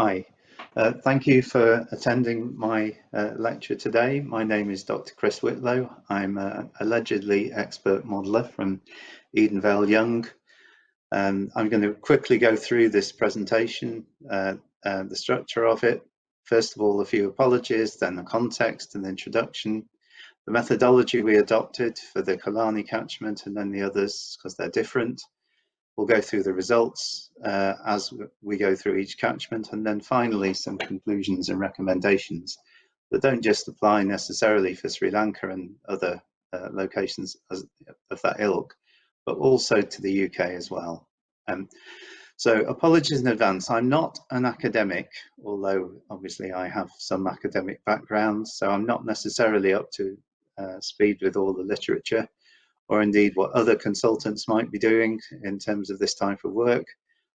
Hi, thank you for attending my lecture today. My name is Dr. Chris Whitlow. I'm an allegedly expert modeler from Edenvale Young. I'm going to quickly go through this presentation, the structure of it. First of all, a few apologies, then the context and the introduction, the methodology we adopted for the Killarney catchment, and then the others because they're different. We'll go through the results as we go through each catchment, and then finally some conclusions and recommendations that don't just apply necessarily for Sri Lanka and other locations of that ilk, but also to the UK as well. So apologies in advance. I'm not an academic, although obviously I have some academic background, so I'm not necessarily up to speed with all the literature, or indeed what other consultants might be doing in terms of this type of work.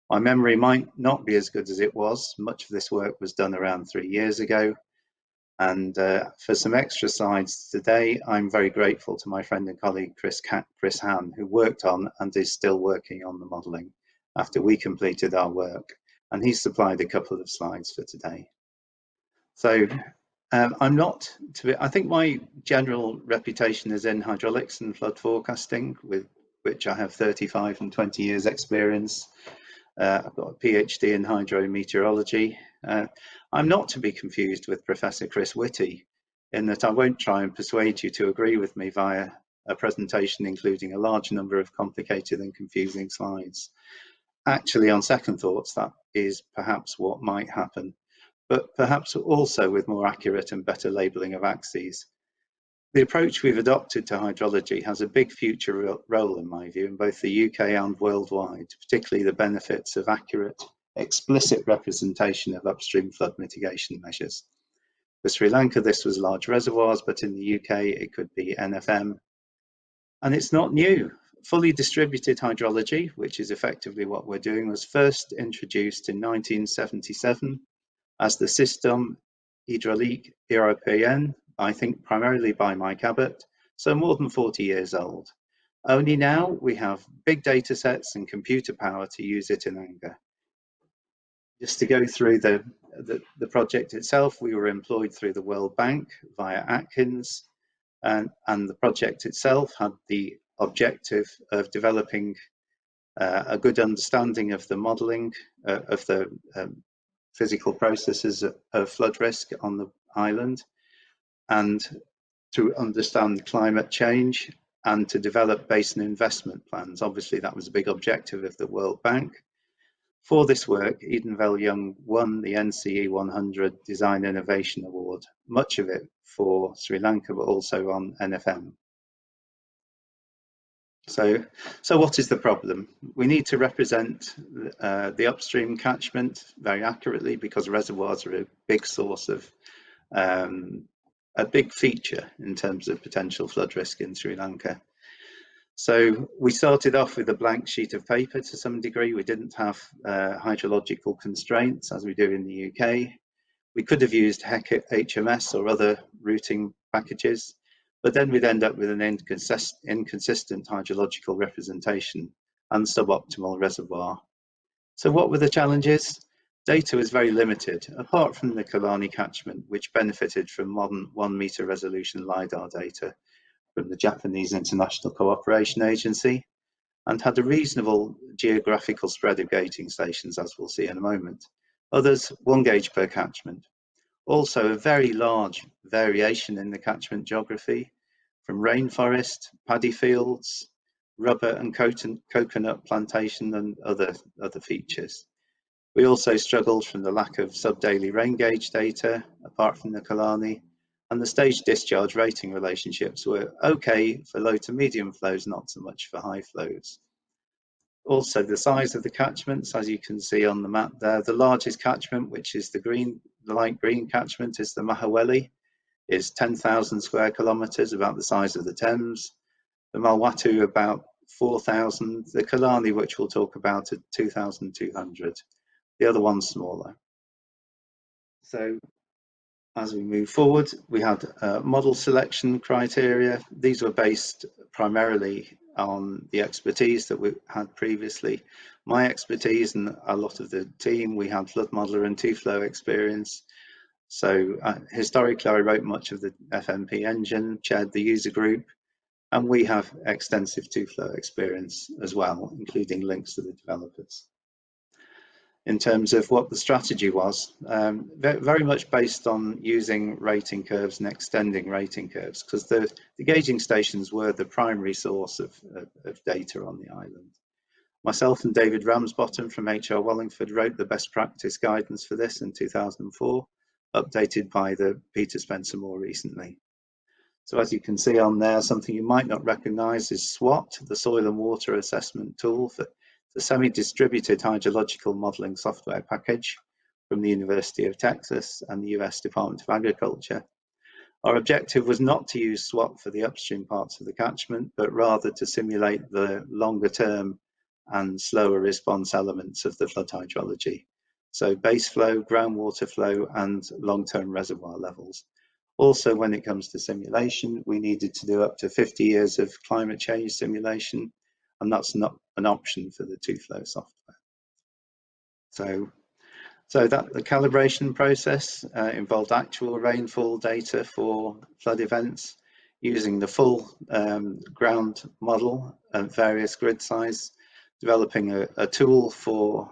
My memory might not be as good as it was. Much of this work was done around 3 years ago. And for some extra slides today, I'm very grateful to my friend and colleague Chris Han, who worked on and is still working on the modelling after we completed our work. And he's supplied a couple of slides for today. So I'm not, I think my general reputation is in hydraulics and flood forecasting, with which I have 35 and 20 years experience. I've got a PhD in hydrometeorology. I'm not to be confused with Professor Chris Whitty, in that I won't try and persuade you to agree with me via a presentation including a large number of complicated and confusing slides. Actually, on second thoughts, that is perhaps what might happen, but perhaps also with more accurate and better labelling of axes. The approach we've adopted to hydrology has a big future role, in my view, in both the UK and worldwide, particularly the benefits of accurate, explicit representation of upstream flood mitigation measures. For Sri Lanka, this was large reservoirs, but in the UK, it could be NFM. And it's not new. Fully distributed hydrology, which is effectively what we're doing, was first introduced in 1977 as the Système Hydraulique Européen, I think primarily by Mike Abbott, so more than 40 years old. Only now we have big data sets and computer power to use it in anger. Just to go through the project itself, we were employed through the World Bank via Atkins, and the project itself had the objective of developing a good understanding of the modelling of the physical processes of flood risk on the island, and to understand climate change and to develop basin investment plans. Obviously, that was a big objective of the World Bank. For this work, Edenvale Young won the NCE 100 Design Innovation Award, much of it for Sri Lanka, but also on NFM. So what is the problem? We need to represent the upstream catchment very accurately, because reservoirs are a big source of, a big feature in terms of potential flood risk in Sri Lanka. So we started off with a blank sheet of paper to some degree. We didn't have hydrological constraints as we do in the UK. We could have used HMS or other routing packages, but then we'd end up with an inconsistent hydrological representation and suboptimal reservoir. So what were the challenges? Data was very limited, apart from the Killarney catchment, which benefited from modern 1 meter resolution LiDAR data from the Japanese International Cooperation Agency, and had a reasonable geographical spread of gauging stations, as we'll see in a moment. Others, 1 gauge per catchment. Also, a very large variation in the catchment geography, from rainforest, paddy fields, rubber and coconut plantation, and other features. We also struggled from the lack of sub-daily rain gauge data, apart from the Killarney, and the stage discharge rating relationships were okay for low to medium flows, not so much for high flows. Also, the size of the catchments, as you can see on the map there, the largest catchment, which is the light green catchment, is the Mahaweli, is 10,000 square kilometres, about the size of the Thames. The Malwatu, about 4,000. The Killarney, which we'll talk about, at 2,200. The other one's smaller. So as we move forward, we had model selection criteria. These were based primarily on the expertise that we had previously, My expertise and a lot of the team, we had flood modeler and two-flow experience. So historically, I wrote much of the FMP engine, chaired the user group, and we have extensive two-flow experience as well, including links to the developers. In terms of what the strategy was, very much based on using rating curves and extending rating curves, because the gauging stations were the primary source of data on the island. Myself and David Ramsbottom from HR Wallingford wrote the best practice guidance for this in 2004, updated by the Peter Spencer more recently. So as you can see on there, something you might not recognize is SWAT, the Soil and Water Assessment Tool, for the semi-distributed hydrological modeling software package from the University of Texas and the US Department of Agriculture. Our objective was not to use SWAT for the upstream parts of the catchment, but rather to simulate the longer term and slower response elements of the flood hydrology. So base flow, groundwater flow, and long-term reservoir levels. Also, when it comes to simulation, we needed to do up to 50 years of climate change simulation, and that's not an option for the two-flow software. So that the calibration process involved actual rainfall data for flood events, using the full ground model and various grid size, developing a tool for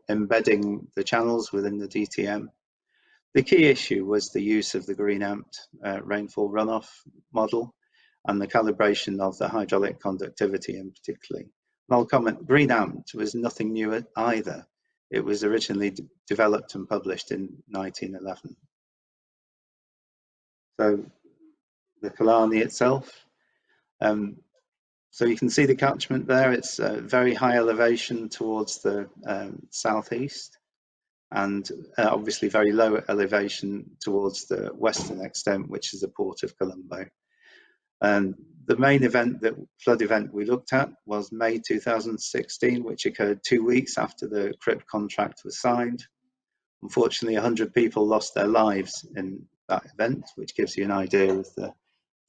embedding the channels within the DTM. The key issue was the use of the green amped rainfall runoff model and the calibration of the hydraulic conductivity in particular. And I'll comment, green amped was nothing new either. It was originally developed and published in 1911. So the Killarney itself, so you can see the catchment there. It's a very high elevation towards the southeast, and obviously very low elevation towards the western extent, which is the Port of Colombo. And the main flood event we looked at was May 2016, which occurred 2 weeks after the CRIP contract was signed. Unfortunately, 100 people lost their lives in that event, which gives you an idea of the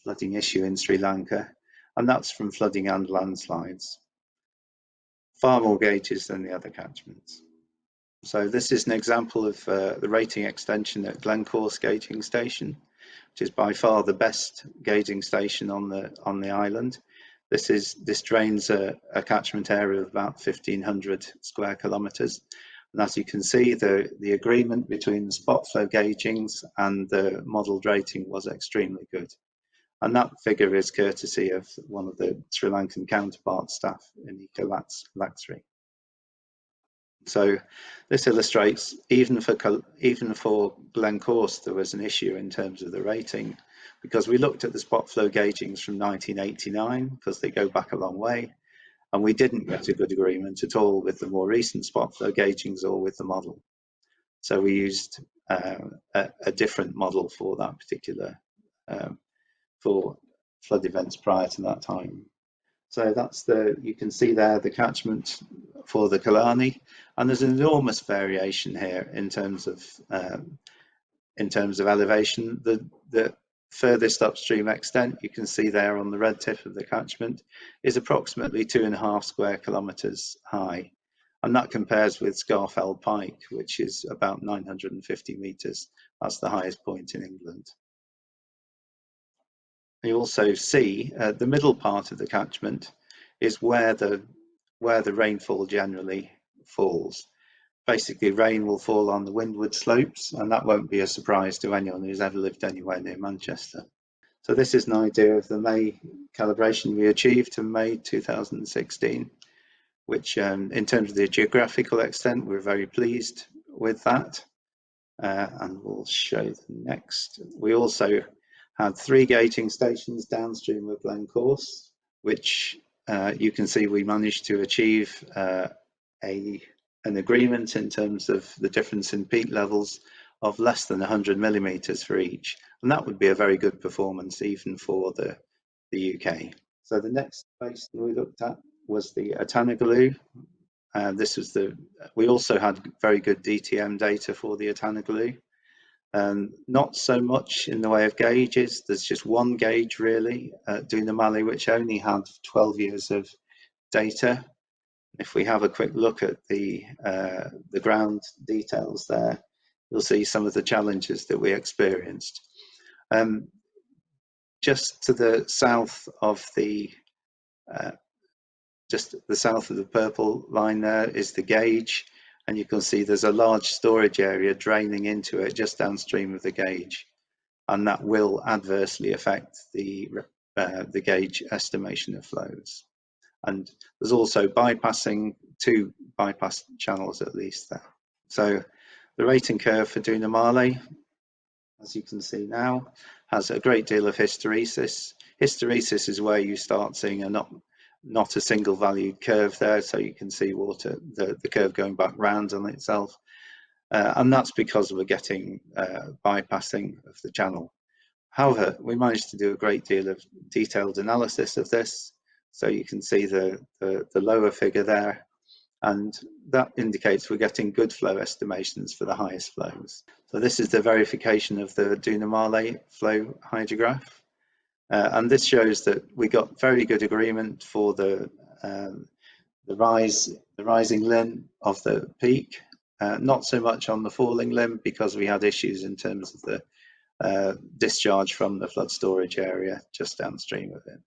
flooding issue in Sri Lanka. And that's from flooding and landslides. Far more gauges than the other catchments. So this is an example of the rating extension at Glencorse gauging station, which is by far the best gauging station on the island. This drains a catchment area of about 1,500 square kilometres. And as you can see, the agreement between the spot flow gaugings and the modelled rating was extremely good. And that figure is courtesy of one of the Sri Lankan counterpart staff in Eco Laxri. So this illustrates, even for Glencorse, there was an issue in terms of the rating, because we looked at the spot flow gaugings from 1989, because they go back a long way, and we didn't get a good agreement at all with the more recent spot flow gaugings or with the model. So we used a different model for that particular, for flood events prior to that time. So that's you can see there the catchment for the Killarney, and there's an enormous variation here in terms of elevation. The furthest upstream extent you can see there on the red tip of the catchment is approximately 2.5 square kilometres high, and that compares with Scarfell Pike, which is about 950 metres. That's the highest point in England. You also see the middle part of the catchment is where the rainfall generally falls. Basically, rain will fall on the windward slopes, and that won't be a surprise to anyone who's ever lived anywhere near Manchester. So this is an idea of the May calibration we achieved in May 2016, which in terms of the geographical extent, we're very pleased with that. And we'll show the next. We also had 3 gauging stations downstream of Glencorse, which you can see we managed to achieve an agreement in terms of the difference in peak levels of less than 100 millimetres for each. And that would be a very good performance even for the UK. So the next basin we looked at was the Atanagaloo. We also had very good DTM data for the Atanagaloo. Not so much in the way of gauges. There's just one gauge really at Doonamali, which only had 12 years of data. If we have a quick look at the ground details there, you'll see some of the challenges that we experienced. Just to the south of the purple line there is the gauge, and you can see there's a large storage area draining into it just downstream of the gauge, and that will adversely affect the gauge estimation of flows. And there's also two bypass channels at least there. So the rating curve for Dunamale, as you can see now, has a great deal of hysteresis. Hysteresis is where you start seeing not a single valued curve there, so you can see the curve going back round on itself. And that's because we're getting bypassing of the channel. However, we managed to do a great deal of detailed analysis of this. So you can see the lower figure there, and that indicates we're getting good flow estimations for the highest flows. So this is the verification of the Dunamale flow hydrograph. And this shows that we got very good agreement for the rising limb of the peak, not so much on the falling limb because we had issues in terms of the discharge from the flood storage area just downstream of it.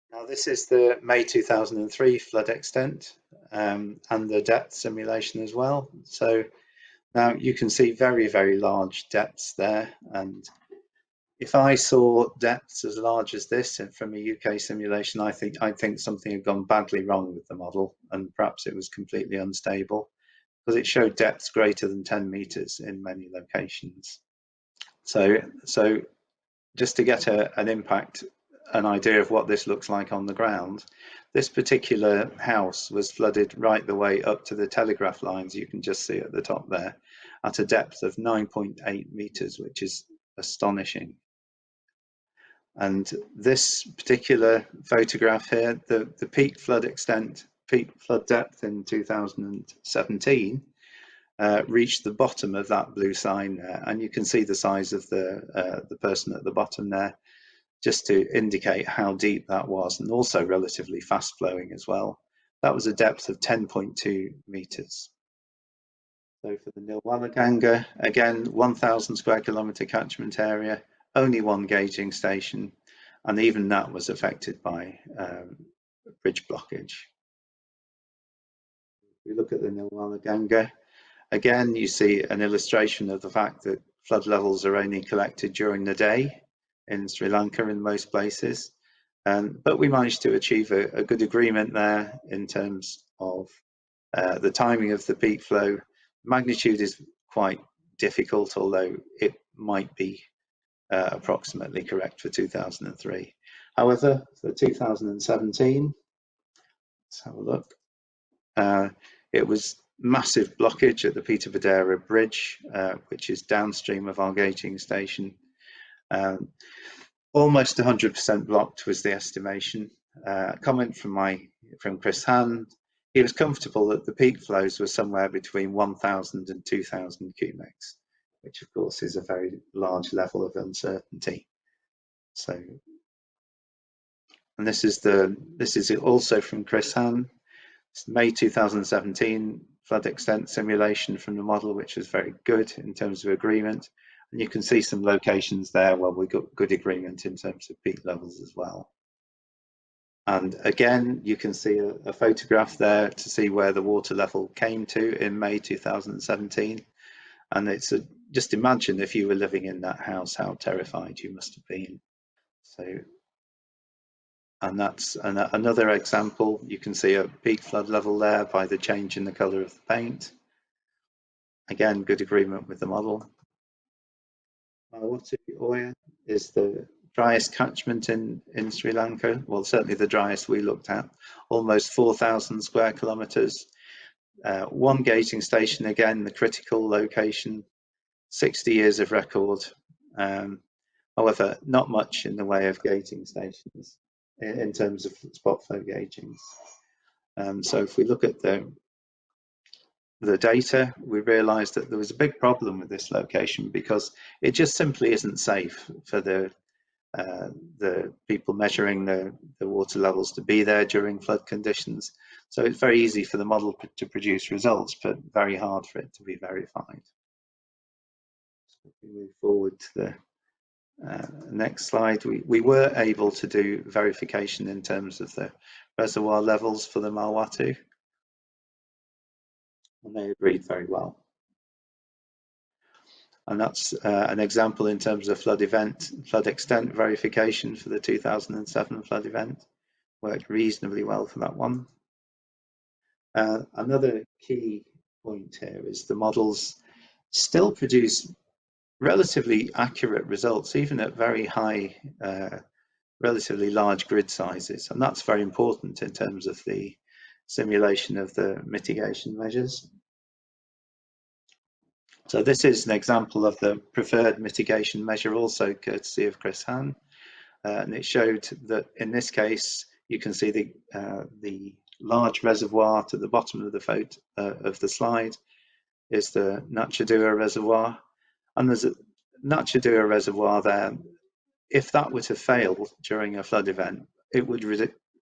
Now this is the May 2003 flood extent and the depth simulation as well. So now you can see very, very large depths there, and if I saw depths as large as this from a UK simulation, I think something had gone badly wrong with the model, and perhaps it was completely unstable, because it showed depths greater than 10 meters in many locations. So just to get an idea of what this looks like on the ground, this particular house was flooded right the way up to the telegraph lines you can just see at the top there, at a depth of 9.8 meters, which is astonishing. And this particular photograph here, the peak flood depth in 2017 reached the bottom of that blue sign there, and you can see the size of the person at the bottom there, just to indicate how deep that was, and also relatively fast flowing as well. That was a depth of 10.2 meters. So for the Nilwala Ganga, again, 1,000 square kilometer catchment area, only one gauging station, and even that was affected by bridge blockage. If we look at the Nilwala Ganga, again, you see an illustration of the fact that flood levels are only collected during the day in Sri Lanka in most places. But we managed to achieve a good agreement there in terms of the timing of the peak flow. Magnitude is quite difficult, although it might be approximately correct for 2003. However, for 2017, let's have a look. It was massive blockage at the Peter Vadera Bridge, which is downstream of our gauging station. Almost 100% blocked was the estimation. A comment from Chris Hand. He was comfortable that the peak flows were somewhere between 1,000 and 2,000 cubics, which of course is a very large level of uncertainty. So, and this is also from Chris Hand. It's May 2017 flood extent simulation from the model, which was very good in terms of agreement. And you can see some locations there where we got good agreement in terms of peak levels as well. And again, you can see a photograph there to see where the water level came to in May 2017. And it's just imagine if you were living in that house, how terrified you must have been. So, and that's another example. You can see a peak flood level there by the change in the color of the paint. Again, good agreement with the model. Mawatu Oya is the driest catchment in Sri Lanka. Well, certainly the driest we looked at, almost 4,000 square kilometers. One gauging station, again, the critical location, 60 years of record. However, not much in the way of gauging stations in terms of spot flow gaugings. So if we look at the data, we realized that there was a big problem with this location because it just simply isn't safe for the people measuring the water levels to be there during flood conditions. So it's very easy for the model to produce results, but very hard for it to be verified. So if we move forward to the next slide, we were able to do verification in terms of the reservoir levels for the Malwatu, and they agreed very well. And that's an example in terms of flood extent verification for the 2007 flood event. Worked reasonably well for that one. Another key point here is the models still produce relatively accurate results, even at very high, relatively large grid sizes. And that's very important in terms of the simulation of the mitigation measures. So this is an example of the preferred mitigation measure, also courtesy of Chris Hahn. And it showed that in this case, you can see the large reservoir to the bottom of the photo of the slide is the Natchadua reservoir. And there's a Natchadua reservoir there. If that were to fail during a flood event, it would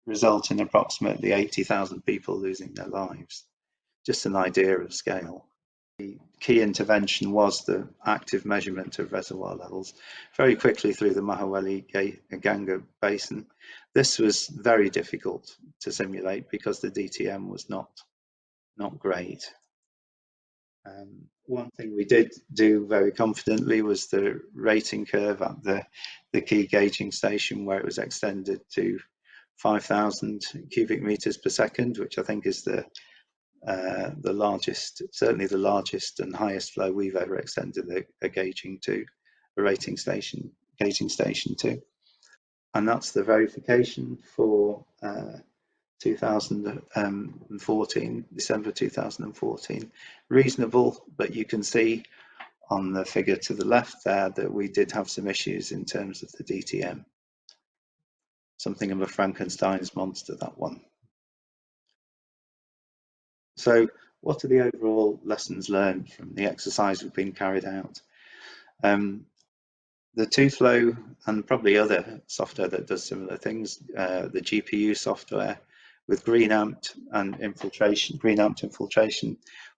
result in approximately 80,000 people losing their lives. Just an idea of scale. The key intervention was the active measurement of reservoir levels very quickly through the Mahaweli Ganga basin. This was very difficult to simulate because the DTM was not great. One thing we did do very confidently was the rating curve at the key gauging station, where it was extended to 5,000 cubic meters per second, which I think is the largest, certainly the largest and highest flow we've ever extended a gauging gauging station to. And that's the verification for 2014, December 2014. Reasonable, but you can see on the figure to the left there that we did have some issues in terms of the DTM. Something of a Frankenstein's monster, that one. So what are the overall lessons learned from the exercise we've been carried out? The 2Flow and probably other software that does similar things, the GPU software with green-amped infiltration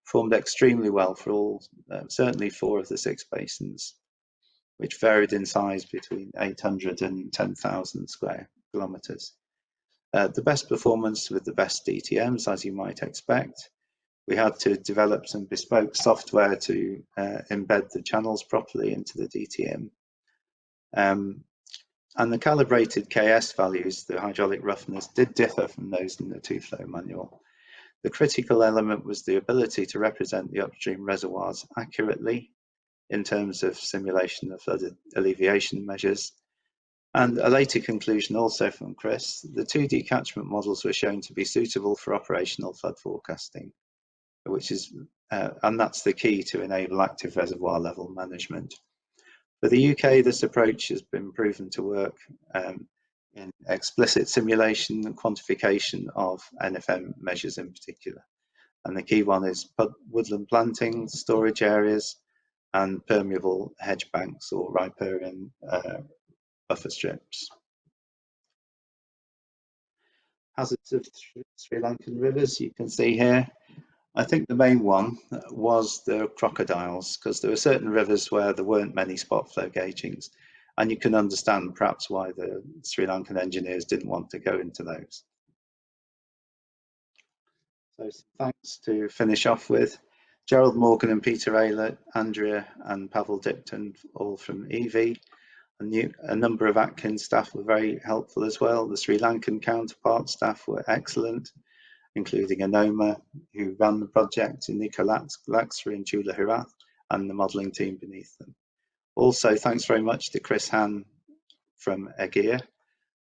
formed extremely well for all, certainly 4 of the 6 basins, which varied in size between 800 and 10,000 square kilometers. The best performance with the best DTMs, as you might expect. We had to develop some bespoke software to embed the channels properly into the DTM. And the calibrated KS values, the hydraulic roughness, did differ from those in the 2Flow manual. The critical element was the ability to represent the upstream reservoirs accurately in terms of simulation of flood alleviation measures. And a later conclusion also from Chris, the 2D catchment models were shown to be suitable for operational flood forecasting, which is, and that's the key to enable active reservoir level management. For the UK, this approach has been proven to work in explicit simulation and quantification of NFM measures in particular. And the key one is woodland planting, storage areas, and permeable hedge banks or riparian buffer strips. Hazards of Sri Lankan rivers, you can see here. I think the main one was the crocodiles, because there were certain rivers where there weren't many spot flow gaugings, and you can understand perhaps why the Sri Lankan engineers didn't want to go into those. So thanks to finish off with. Gerald Morgan and Peter Eilert, Andrea and Pavel Dipton, all from EV. A number of Atkins staff were very helpful as well. The Sri Lankan counterpart staff were excellent, including Anoma, who ran the project, Nico Laxra and Chula Hirath, and the modelling team beneath them. Also, thanks very much to Chris Hahn from EGEA,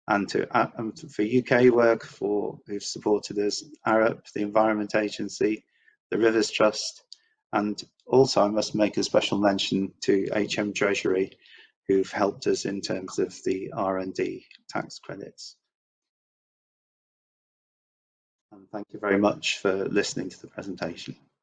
and for UK work who've supported us, ARUP, the Environment Agency, the Rivers Trust, and also I must make a special mention to HM Treasury, who've helped us in terms of the R&D tax credits. And thank you very much for listening to the presentation.